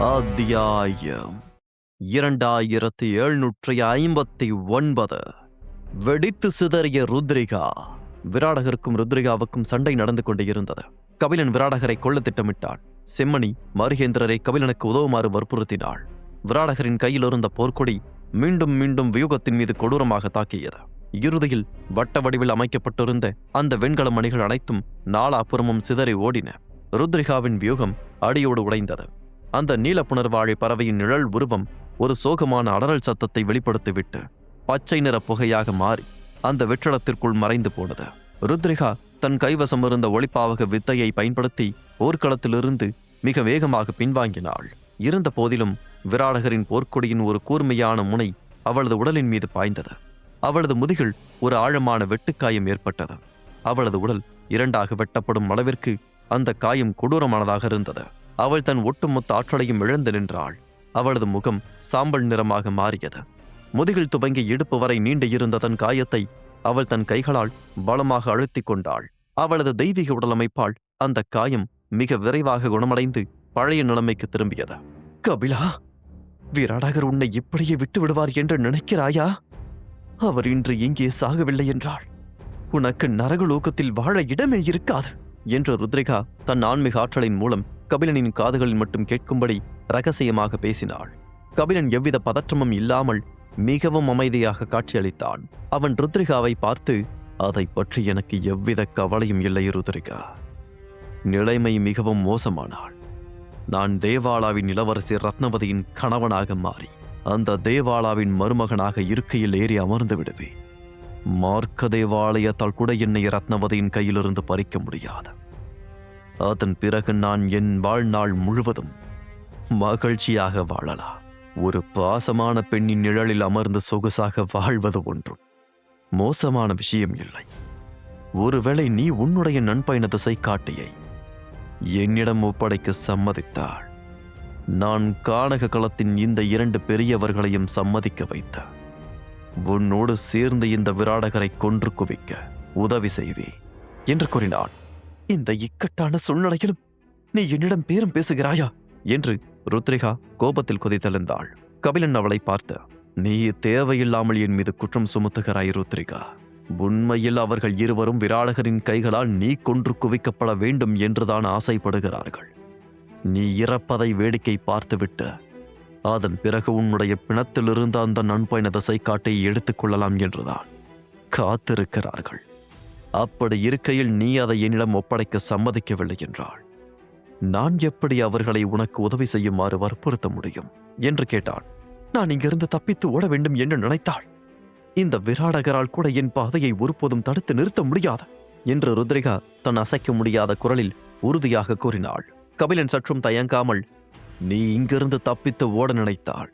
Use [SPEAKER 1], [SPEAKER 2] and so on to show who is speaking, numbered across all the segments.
[SPEAKER 1] அத்தியாயம் 2759. வெடித்து சிதறிய ருத்ரிகா. விராடகருக்கும் ருத்ரிகாவுக்கும் சண்டை நடந்து கொண்டு இருந்தது. கபிலன் விராடகரை கொல்ல திட்டமிட்டான். செம்மணி மருகேந்திரரை கபிலனுக்கு உதவுமாறு வற்புறுத்தினாள். விராடகரின் கையில் இருந்த போர்க்கொடி மீண்டும் மீண்டும் வியூகத்தின் மீது கொடூரமாக தாக்கியது. இறுதியில் வட்ட வடிவில் அமைக்கப்பட்டிருந்த அந்த வெண்கல மணிகள் அனைத்தும் நாலாபுறமும் சிதறி ஓடின. ருத்ரிகாவின் வியூகம் அடியோடு உடைந்தது. அந்த நீலப்புணர்வாழை பறவையின் நிழல் உருவம் ஒரு சோகமான அலறல் சத்தத்தை வெளிப்படுத்திவிட்டு பச்சை நிற புகையாக மாறி அந்த வெற்றிடத்திற்குள் மறைந்து போனது. ருத்ரிகா தன் கைவசம் இருந்த ஒளிப்பாவக வித்தையை பயன்படுத்தி போர்க்களத்திலிருந்து மிக வேகமாக பின்வாங்கினாள். இருந்த போதிலும் விராடகரின் போர்க்கொடியின் ஒரு கூர்மையான முனை அவளது உடலின் மீது பாய்ந்தது. அவளது முதுகில் ஒரு ஆழமான வெட்டுக்காயம் ஏற்பட்டது. அவளது உடல் இரண்டாக வெட்டப்படும் அளவிற்கு அந்த காயம் கொடூரமானதாக இருந்தது. அவள் தன் ஒட்டுமொத்த ஆற்றலையும் இழந்து நின்றாள். அவளது முகம் சாம்பல் நிறமாக மாறியது. முதுகில் துவங்கி இடுப்பு வரை நீண்டு இருந்த தன் காயத்தை அவள் தன் கைகளால் பலமாக அழுத்திக் கொண்டாள். அவளது தெய்வீக உடலமைப்பால் அந்த காயம் மிக விரைவாக குணமடைந்து பழைய நிலைமைக்கு திரும்பியது. கபிலா, விராடகர் உன்னை இப்படியே விட்டு விடுவார் என்று நினைக்கிறாயா? அவர் இன்று இங்கே சாகவில்லை என்றால் உனக்கு நரகலோகத்தில் வாழ இடமே இருக்காது என்று ருத்ரிகா தன் ஆன்மீக ஆற்றலின் மூலம் கபிலனின் காதுகளில் மட்டும் கேட்கும்படி ரகசியமாக பேசினாள். கபிலன் எவ்வித பதற்றமும் இல்லாமல் மிகவும் அமைதியாக காட்சியளித்தான். அவன் ருத்ரிகாவை பார்த்து, அதை பற்றி எனக்கு எவ்வித கவலையும் இல்லை ருத்ரிகா. நிலைமை மிகவும் மோசமானாள். நான் தேவாலாவின் இளவரசி ரத்னவதியின் கணவனாக மாறி அந்த தேவாலாவின் மருமகனாக இருக்கையில் ஏறி அமர்ந்து விடுவேன். மார்க்க தேவாலயத்தால் கூட என்னை ரத்னவதியின் கையிலிருந்து பறிக்க முடியாது. அதன் பிறகு நான் என் வாழ்நாள் முழுவதும் மகிழ்ச்சியாக வாழலாம். ஒரு பாசமான பெண்ணின் நிழலில் அமர்ந்து சொகுசாக வாழ்வது ஒன்றும் மோசமான விஷயம் இல்லை. ஒருவேளை நீ உன்னுடைய நண்பயண திசை காட்டியை என்னிடம் ஒப்படைக்க சம்மதித்தாள். நான் கானக களத்தின் இந்த இரண்டு பெரியவர்களையும் சம்மதிக்க வைத்த உன்னோடு சேர்ந்து இந்த விராடகரை கொன்று குவிக்க உதவி செய்வே என்று கூறினான். இந்த இக்கட்டான சூழ்நிலையிலும் நீ என்னிடம் பேரம் பேசுகிறாயா என்று ருத்ரிகா கோபத்தில் கொதித்தெழுந்தாள். கபிலன் அவளை பார்த்து, நீ தேவையில்லாமல் என் மீது குற்றம் சுமத்துகிறாய் ருத்ரிகா. உண்மையில் அவர்கள் இருவரும் விராடகரின் கைகளால் நீ கொன்று குவிக்கப்பட வேண்டும் என்றுதான் ஆசைப்படுகிறார்கள். நீ இறப்பதை வேடிக்கை பார்த்துவிட்டு அதன் பிறகு உன்னுடைய பிணத்திலிருந்து அந்த நண்பயண திசை காட்டை எடுத்துக்கொள்ளலாம் என்றுதான் காத்திருக்கிறார்கள். அப்படி இருக்கையில் நீ அதை என்னிடம் ஒப்படைக்க சம்மதிக்கவில்லை என்றாள் நான் எப்படி அவர்களை உனக்கு உதவி செய்யுமாறு வற்புறுத்த முடியும் என்று கேட்டான். நான் இங்கிருந்து தப்பித்து ஓட வேண்டும் என்று நினைத்தாள் இந்த விராடகரால் கூட என் பாதையை ஒருபோதும் தடுத்து நிறுத்த முடியாது என்று ருத்ரிகா தன் அசைக்க முடியாத குரலில் உறுதியாக கூறினாள். கபிலன் சற்றும் தயங்காமல், நீ இங்கிருந்து தப்பித்து ஓட நினைத்தாள்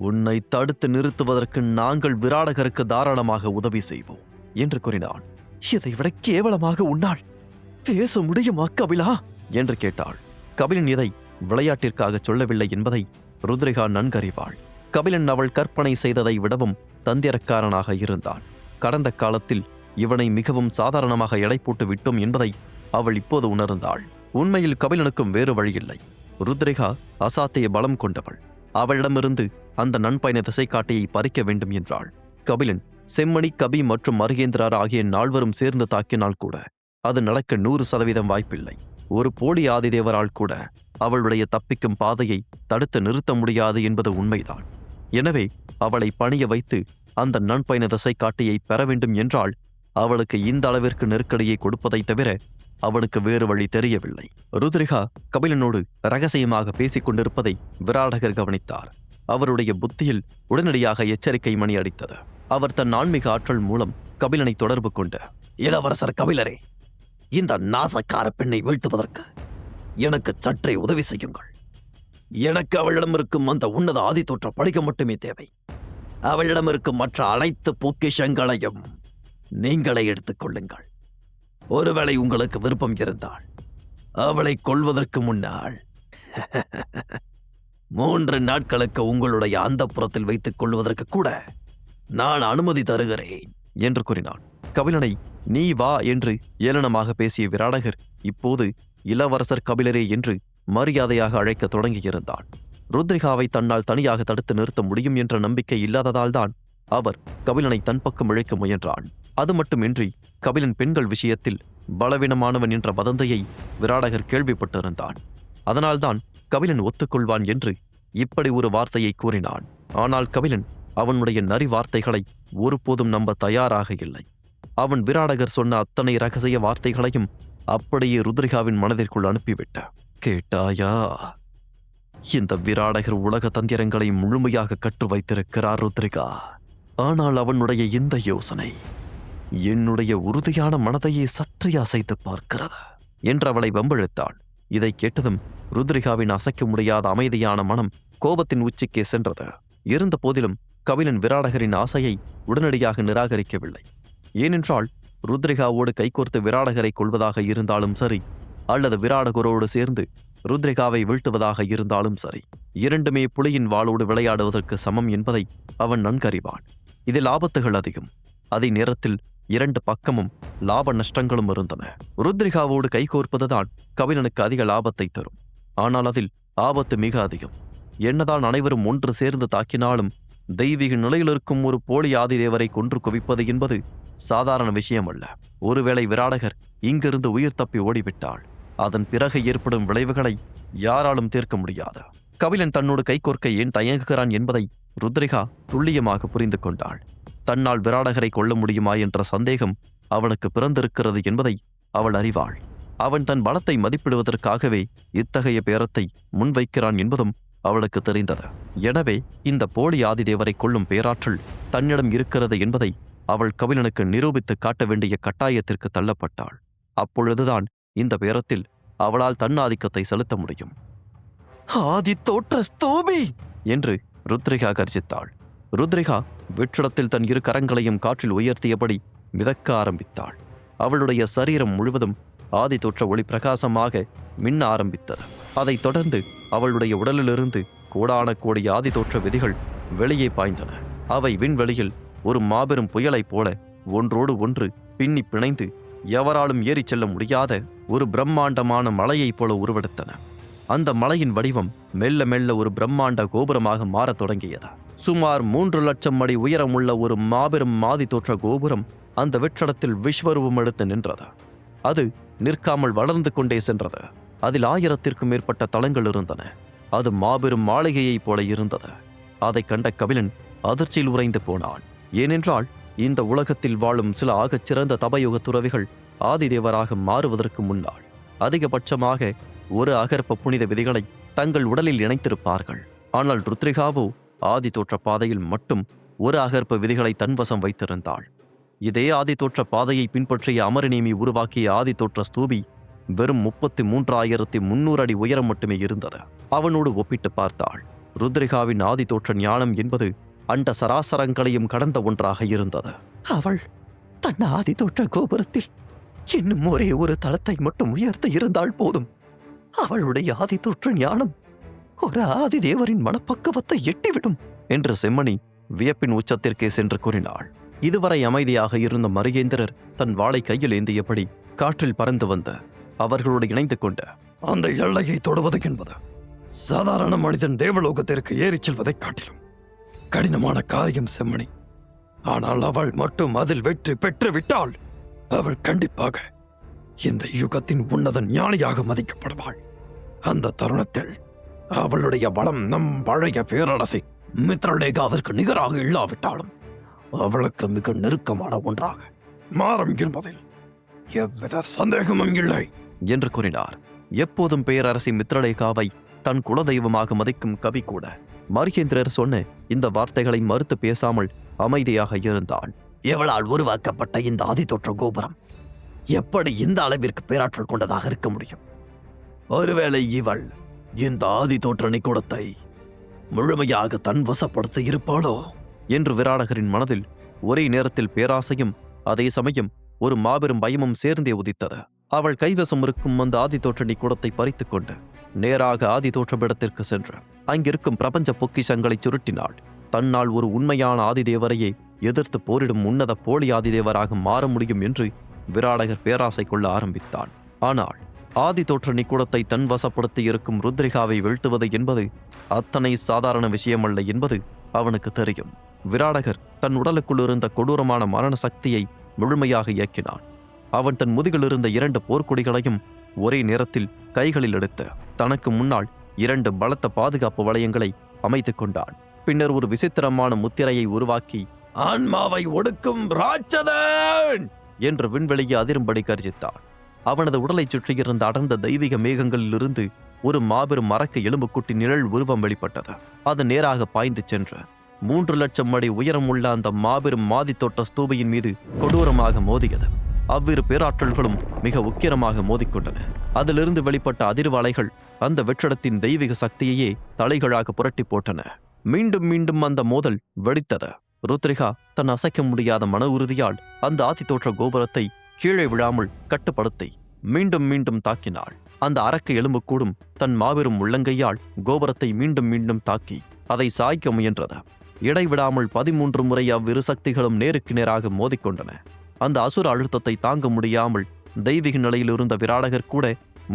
[SPEAKER 1] உன்னை தடுத்து நிறுத்துவதற்கு நாங்கள் விராடகருக்கு தாராளமாக உதவி செய்வோம் என்று கூறினான். இதைவிட கேவலமாக உன்னால் பேச முடியுமா கபிலா என்று கேட்டாள். கபிலன் இதை விளையாட்டிற்காக சொல்லவில்லை என்பதை ருத்ரிகா நன்கறிவாள். கபிலன் அவள் கற்பனை செய்ததை விடவும் தந்திரக்காரனாக இருந்தான். கடந்த காலத்தில் இவனை மிகவும் சாதாரணமாக எடை போட்டு விட்டோம் என்பதை அவள் இப்போது உணர்ந்தாள். உண்மையில் கபிலனுக்கும் வேறு வழியில்லை. ருத்ரிகா அசாத்திய பலம் கொண்டவள். அவளிடமிருந்து அந்த நண்பயண திசை காட்டியை பறிக்க வேண்டும் என்றாள். கபிலன் செம்மணி, கபி மற்றும் மருகேந்திரர் ஆகிய நால்வரும் சேர்ந்து தாக்கினால் கூட அது நடக்க 100% வாய்ப்பில்லை. ஒரு போலி ஆதிதேவரால் கூட அவளுடைய தப்பிக்கும் பாதையை தடுத்து நிறுத்த முடியாது என்பது உண்மைதான். எனவே அவளை பணிய வைத்து அந்த நண்பயண திசை காட்டியை பெற வேண்டும் என்றால் அவளுக்கு இந்த அளவிற்கு நெருக்கடியை கொடுப்பதை தவிர அவனுக்கு வேறு வழி தெரியவில்லை. ருத்ரிகா கபிலனோடு ரகசியமாக பேசிக் கொண்டிருப்பதை விராடகர் கவனித்தார். அவருடைய புத்தியில் உடனடியாக எச்சரிக்கை மணி அடித்தது. அவர் தன் ஆன்மீக ஆற்றல் மூலம் கபிலனை தொடர்பு கொண்டு, இளவரசர் கபிலரே, இந்த நாசக்கார பெண்ணை வீழ்த்துவதற்கு எனக்கு சற்றே உதவி செய்யுங்கள். எனக்கு அவளிடம் இருக்கும் அந்த உன்னத ஆதி தோற்ற படிக்க மட்டுமே தேவை. அவளிடம் இருக்கும் மற்ற அனைத்து பொக்கிஷங்களையும் நீங்களே எடுத்துக்கொள்ளுங்கள். ஒருவேளை உங்களுக்கு விருப்பம் இருந்தால் அவளை கொல்வதற்கு முன்னால் 3 நாட்களுக்கு உங்களுடைய அந்தப்புறத்தில் வைத்துக் கொள்வதற்கு கூட நான் அனுமதி தருகிறேன் என்று கூறினான். கபிலனை நீ வா என்று ஏளனமாக பேசிய விராடகர் இப்போது இளவரசர் கபிலரே என்று மரியாதையாக அழைக்க தொடங்கியிருந்தான். ருத்ரிகாவை தன்னால் தனியாக தடுத்து நிறுத்த முடியும் என்ற நம்பிக்கை இல்லாததால்தான் அவர் கபிலனை தன் பக்கம் இழைக்க முயன்றான். அது மட்டுமின்றி கபிலன் பெண்கள் விஷயத்தில் பலவீனமானவன் என்ற வதந்தியை விராடகர் கேள்விப்பட்டிருந்தான். அதனால்தான் கபிலன் ஒத்துக்கொள்வான் என்று இப்படி ஒரு வார்த்தையை கூறினான். ஆனால் கபிலன் அவனுடைய நரி வார்த்தைகளை ஒருபோதும் நம்ப தயாராக இல்லை. அவன் விராடகர் சொன்ன அத்தனை ரகசிய வார்த்தைகளையும் அப்படியே ருத்ரிகாவின் மனதிற்குள் அனுப்பிவிட்ட. கேட்டாயா, இந்த விராடகர் உலக தந்திரங்களை முழுமையாக கற்று வைத்திருக்கிறார் ருத்ரிகா. ஆனால் அவனுடைய இந்த யோசனை என்னுடைய உறுதியான மனதையே சற்றே அசைத்து பார்க்கிறது என்று அவளை வம்பிழுத்தான். இதை கேட்டதும் ருத்ரிகாவின் அசைக்க முடியாத அமைதியான மனம் கோபத்தின் உச்சிக்கே சென்றது. இருந்த போதிலும் கபிலன் விராடகரின் ஆசையை உடனடியாக நிராகரிக்கவில்லை. ஏனென்றால் ருத்ரிகாவோடு கைகோர்த்து விராடகரை கொள்வதாக இருந்தாலும் சரி, அல்லது விராடகரோடு சேர்ந்து ருத்ரிகாவை வீழ்த்துவதாக இருந்தாலும் சரி, இரண்டுமே புலியின் வாளோடு விளையாடுவதற்கு சமம் என்பதை அவன் நன்கறிவான். இதில் ஆபத்துகள் அதிகம். அதே நேரத்தில் இரண்டு பக்கமும் லாப நஷ்டங்களும் இருந்தன. ருத்ரிகாவோடு கைகோர்ப்பதுதான் கபிலனுக்கு அதிக லாபத்தை தரும். ஆனால் அதில் ஆபத்து மிக அதிகம். என்னதான் அனைவரும் ஒன்று சேர்ந்து தாக்கினாலும் தெய்வீக நிலையிலிருக்கும் ஒரு போலி ஆதிதேவரை கொன்று குவிப்பது என்பது சாதாரண விஷயம் அல்ல. ஒருவேளை விராடகர் இங்கிருந்து உயிர் தப்பி ஓடிவிட்டாள், அதன் பிறகு ஏற்படும் விளைவுகளை யாராலும் தீர்க்க முடியாது. கபிலன் தன்னோடு கைகோர்க்க ஏன் தயங்குகிறான் என்பதை ருத்ரிகா துல்லியமாக புரிந்து கொண்டாள். தன்னால் விராடகரை கொள்ள முடியுமா என்ற சந்தேகம் அவனுக்கு பிறந்திருக்கிறது என்பதை அவள் அறிவாள். அவன் தன் பலத்தை மதிப்பிடுவதற்காகவே இத்தகைய பேரத்தை முன்வைக்கிறான் என்பதும் அவளுக்கு தெரிந்தது. எனவே இந்த போலி ஆதிதேவரை கொள்ளும் பேராற்றல் தன்னிடம் இருக்கிறது என்பதை அவள் கபிலனுக்கு நிரூபித்து காட்ட வேண்டிய கட்டாயத்திற்கு தள்ளப்பட்டாள். அப்பொழுதுதான் இந்த பேரத்தில் அவளால் தன் ஆதிக்கத்தை செலுத்த முடியும். ஆதி தோற்ற ஸ்தூபி என்று ருத்ரிகா கர்ஜித்தாள். ருத்ரிகா வெற்றிடத்தில் தன் இரு கரங்களையும் காற்றில் உயர்த்தியபடி மிதக்க ஆரம்பித்தாள். அவளுடைய சரீரம் முழுவதும் ஆதி தோற்ற ஒளி பிரகாசமாக மின்ன ஆரம்பித்தது. அதைத் தொடர்ந்து அவளுடைய உடலிலிருந்து கோடான கோடி ஆதி தோற்ற விதிகள் வெளியே பாய்ந்தன. அவை விண்வெளியில் ஒரு மாபெரும் புயலைப் போல ஒன்றோடு ஒன்று பின்னி பிணைந்து எவராலும் ஏறிச் செல்ல முடியாத ஒரு பிரம்மாண்டமான மலையைப் போல உருவெடுத்தன. அந்த மலையின் வடிவம் மெல்ல மெல்ல ஒரு பிரம்மாண்ட கோபுரமாக மாறத் தொடங்கியது. சுமார் 3 லட்சம் அடி உயரமுள்ள ஒரு மாபெரும் ஆதி தோற்ற கோபுரம் அந்த வெற்றிடத்தில் விஸ்வரூபம் எடுத்து நின்றது. அது நிற்காமல் வளர்ந்து கொண்டே சென்றது. அதில் 1000த்திற்கும் மேற்பட்ட தளங்கள் இருந்தன. அது மாபெரும் மாளிகையைப் போல இருந்தது. அதைக் கண்ட கபிலன் அதிர்ச்சியில் உறைந்து போனான். ஏனென்றால் இந்த உலகத்தில் வாழும் சில ஆகச் சிறந்த தபயுக துறவிகள் ஆதிதேவராக மாறுவதற்கு முன்னால் அதிகபட்சமாக ஒரு அகர்ப்ப புனித விதிகளை தங்கள் உடலில் இணைத்திருப்பார்கள். ஆனால் ருத்ரிகாவோ ஆதி தோற்ற பாதையில் மட்டும் ஒரு அகர்ப்ப விதிகளை தன்வசம் வைத்திருந்தாள். இதே ஆதி தோற்ற பாதையை பின்பற்றிய அமரநேமி உருவாக்கிய ஆதி தோற்ற ஸ்தூபி வெறும் 33,300 அடி உயரம் மட்டுமே இருந்தது. அவனோடு ஒப்பிட்டு பார்த்தாள். ருத்ரிகாவின் ஆதி தோற்ற ஞானம் என்பது அண்ட சராசரங்களையும் கடந்த ஒன்றாக இருந்தது. அவள் தன் ஆதி தோற்ற கோபுரத்தில் இன்னும் ஒரே ஒரு தளத்தை மட்டும் உயர்த்த இருந்தால் போதும். அவளுடைய ஆதி தோற்ற ஞானம் ஒரு ஆதிதேவரின் மனப்பக்குவத்தை எட்டிவிடும் என்று செம்மணி வியப்பின் உச்சத்திற்கே சென்று கூறினாள். இதுவரை அமைதியாக இருந்த மருகேந்திரர் தன் வாளை கையில் ஏந்தியபடி காற்றில் பறந்து வந்த அவர்களோடு இணைந்து கொண்ட அந்த எல்லையை தொடுவது என்பது சாதாரண மனிதன் தேவலோகத்திற்கு ஏறிச் செல்வதைக் காட்டிலும் கடினமான காரியம் செம்மணி. ஆனால் அவள் மட்டும் அதில் வெற்றி பெற்று விட்டாள். அவள் கண்டிப்பாக இந்த யுகத்தின் உன்னத ஞானியாக மதிக்கப்படுவாள். அந்த தருணத்தில் அவளுடைய பலம் நம் பழைய பேரரசி மித்ரலேகாவிற்கு நிகராக இல்லாவிட்டாலும் அவளுக்கு மிக நெருக்கமான ஒன்றாக மாறும் என்பதில் எவ்வித சந்தேகமும் இல்லை என்று கூறினார். எப்போதும் பேரரசி மித்ரலேகாவை தன் குலதெய்வமாக மதிக்கும் கவி கூட மருகேந்திரர் சொன்ன இந்த வார்த்தைகளை மறுத்து பேசாமல் அமைதியாக இருந்தான். எவளால் உருவாக்கப்பட்ட இந்த ஆதி தோற்ற கோபுரம் எப்படி இந்த அளவிற்கு பேராற்றல் கொண்டதாக இருக்க முடியும்? ஒருவேளை இவள் இந்த ஆதி தோற்ற நிக்கூடத்தை முழுமையாக தன் வசப்படுத்த இருப்பாளோ என்று விராடகரின் மனதில் ஒரே நேரத்தில் பேராசையும் அதே சமயம் ஒரு மாபெரும் பயமும் சேர்ந்தே உதித்தது. அவள் கைவசம் இருக்கும் அந்த ஆதி தோற்ற நிக்கூடத்தை பறித்து கொண்டு நேராக ஆதி தோற்றமிடத்திற்கு சென்று அங்கிருக்கும் பிரபஞ்ச பொக்கிஷங்களை சுருட்டினாள். தன்னால் ஒரு உண்மையான ஆதிதேவரையே எதிர்த்து போரிடும் உன்னத போலி ஆதிதேவராக மாற முடியும் என்று விராடகர் பேராசை கொள்ள ஆரம்பித்தான். ஆனால் ஆதி தோற்ற நிக்கூடத்தை தன் வசப்படுத்தி இருக்கும் ருத்ரிகாவை வீழ்த்துவது என்பது அத்தனை சாதாரண விஷயமல்ல என்பது அவனுக்கு தெரியும். விராடகர் தன் உடலுக்குள் இருந்த கொடூரமான மரண சக்தியை முழுமையாக இயக்கினான். அவன் தன் முதுகில் இருந்த 2 போர்க்கொடிகளையும் ஒரே நேரத்தில் கைகளில் எடுத்து தனக்கு முன்னால் 2 பலத்த பாதுகாப்பு வளையங்களை அமைத்துக் கொண்டான். பின்னர் ஒரு விசித்திரமான முத்திரையை உருவாக்கி, ஆன்மாவை ஒடுக்கும் ராட்சதன் என்று விண்வெளியை அதிரும்படி கர்ஜித்தான். அவனது உடலைச் சுற்றியிருந்த அடர்ந்த தெய்வீக மேகங்களிலிருந்து ஒரு மாபெரும் மரக்க எலும்புக்குட்டி நிழல் உருவம் வெளிப்பட்டது. அது நேராக பாய்ந்து சென்று 3 லட்சம் அடி உயரமுள்ள அந்த மாபெரும் மாதி தோட்ட ஸ்தூபியின் மீது கொடூரமாக மோதியது. அவ்விரு பேராற்றல்களும் மிக உக்கிரமாக மோதிக்கொண்டன. அதிலிருந்து வெளிப்பட்ட அதிர்வு அலைகள் அந்த வெற்றிடத்தின் தெய்வீக சக்தியையே தலைகளாக புரட்டி போட்டன. மீண்டும் மீண்டும் அந்த மோதல் வெடித்தது. ருத்ரிகா தன் அசைக்க முடியாத மன உறுதியால் அந்த ஆதி தோற்ற கோபுரத்தை கீழே விழாமல் கட்டுப்படுத்தி மீண்டும் மீண்டும் தாக்கினாள். அந்த அரக்க எலும்புக்கூடும் தன் மாபெரும் உள்ளங்கையால் கோபுரத்தை மீண்டும் மீண்டும் தாக்கி அதை சாய்க்க முயன்றது. இடைவிடாமல் 13 முறை அவ்விரு சக்திகளும் நேருக்கு நேராக மோதிக்கொண்டன. அந்த அசுர அழுத்தத்தை தாங்க முடியாமல் தெய்வீக நிலையில் இருந்த விராடகர் கூட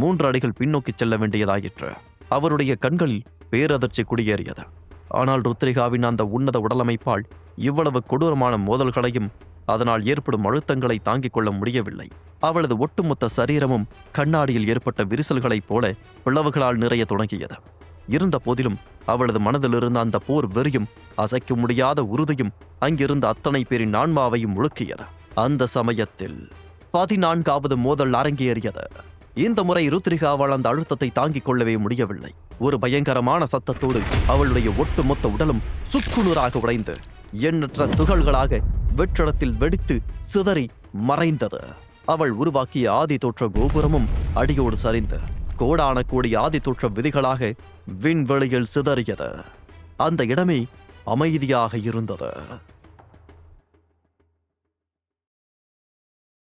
[SPEAKER 1] 3 அடிகள் பின்னோக்கி செல்ல வேண்டியதாயிற்று. அவருடைய கண்களில் பேரதிர்ச்சி குடியேறியது. ஆனால் ருத்ரிகாவின் அந்த உன்னத உடலமைப்பால் இவ்வளவு கொடூரமான மோதல்களையும் அதனால் ஏற்படும் அழுத்தங்களை தாங்கிக் கொள்ள முடியவில்லை. அவளது ஒட்டுமொத்த சரீரமும் கண்ணாடியில் ஏற்பட்ட விரிசல்களைப் போல பிளவுகளால் நிறைய தொடங்கியது. இருந்த போதிலும் அவளது மனதிலிருந்த அந்த போர் வெறியும் அசைக்க முடியாத உறுதியும் அங்கிருந்த அத்தனை பேரின் ஆன்மாவையும் முழுக்கியது. அந்த சமயத்தில் 14வது மோதல் அரங்கேறியது. இந்த முறை ருத்ரிகாவால் அந்த அழுத்தத்தை தாங்கிக் கொள்ளவே முடியவில்லை. ஒரு பயங்கரமான சத்தத்தோடு அவளுடைய ஒட்டுமொத்த உடலும் சுக்குநூறாக உடைந்து எண்ணற்ற துகள்களாக வெற்றிடத்தில் வெடித்து சிதறி மறைந்தது. அவள் உருவாக்கிய ஆதி தோற்ற கோபுரமும் அடியோடு சரிந்து கோடான கோடி ஆதி தோற்ற விதிகளாக விண்வெளியில் சிதறியது. அந்த இடமே அமைதியாக இருந்தது.